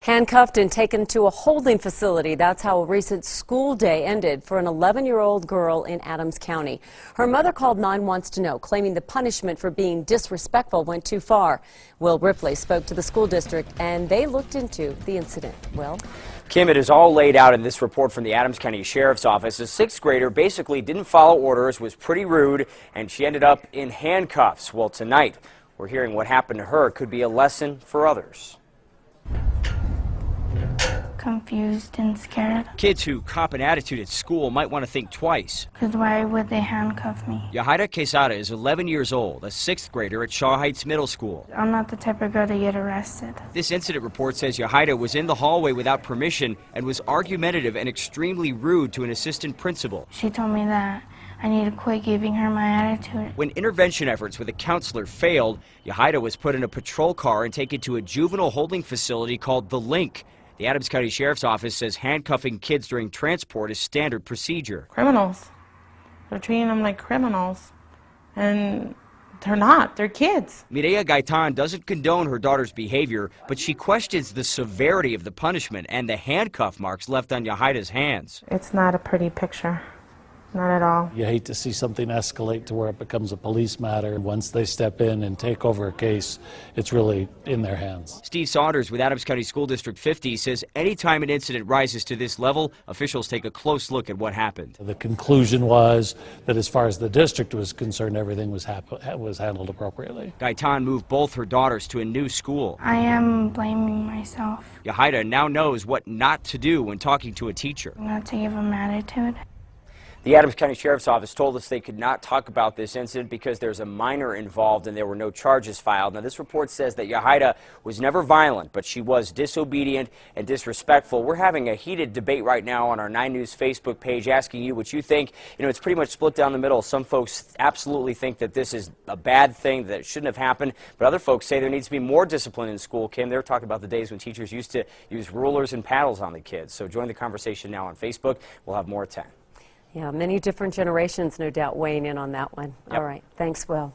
Handcuffed and taken to a holding facility. That's how a recent school day ended for an 11-year-old girl in Adams County. Her mother called 911 to know, claiming the punishment for being disrespectful went too far. Will Ripley spoke to the school district, and they looked into the incident. Will? Kim, it is all laid out in this report from the Adams County Sheriff's Office. A sixth grader basically didn't follow orders, was pretty rude, and she ended up in handcuffs. Well, tonight, we're hearing what happened to her could be a lesson for others. Confused and scared. Kids who cop an attitude at school might want to think twice. Because why would they handcuff me? Yahaira Quesada is 11 years old, a sixth grader at Shaw Heights Middle School. I'm not the type of girl to get arrested. This incident report says Yahaira was in the hallway without permission and was argumentative and extremely rude to an assistant principal. She told me that I need to quit giving her my attitude. When intervention efforts with a counselor failed, Yahaira was put in a patrol car and taken to a juvenile holding facility called The Link. The Adams County Sheriff's Office says handcuffing kids during transport is standard procedure. Criminals. They're treating them like criminals. And they're not. They're kids. Mireya Gaitan doesn't condone her daughter's behavior, but she questions the severity of the punishment and the handcuff marks left on Yahaira's hands. It's not a pretty picture. Not at all. You hate to see something escalate to where it becomes a police matter. Once they step in and take over a case, it's really in their hands. Steve Saunders with Adams County School District 50 says anytime an incident rises to this level, officials take a close look at what happened. The conclusion was that as far as the district was concerned, everything was handled appropriately. Gaitan moved both her daughters to a new school. I am blaming myself. Yahaira now knows what not to do when talking to a teacher. Not to give them attitude. The Adams County Sheriff's Office told us they could not talk about this incident because there's a minor involved and there were no charges filed. Now, this report says that Yahaira was never violent, but she was disobedient and disrespectful. We're having a heated debate right now on our 9 News Facebook page asking you what you think. You know, it's pretty much split down the middle. Some folks absolutely think that this is a bad thing, that it shouldn't have happened, but other folks say there needs to be more discipline in school. Kim, they're talking about the days when teachers used to use rulers and paddles on the kids. So join the conversation now on Facebook. We'll have more at 10. Yeah, many different generations, no doubt, weighing in on that one. Yep. All right. Thanks, Will.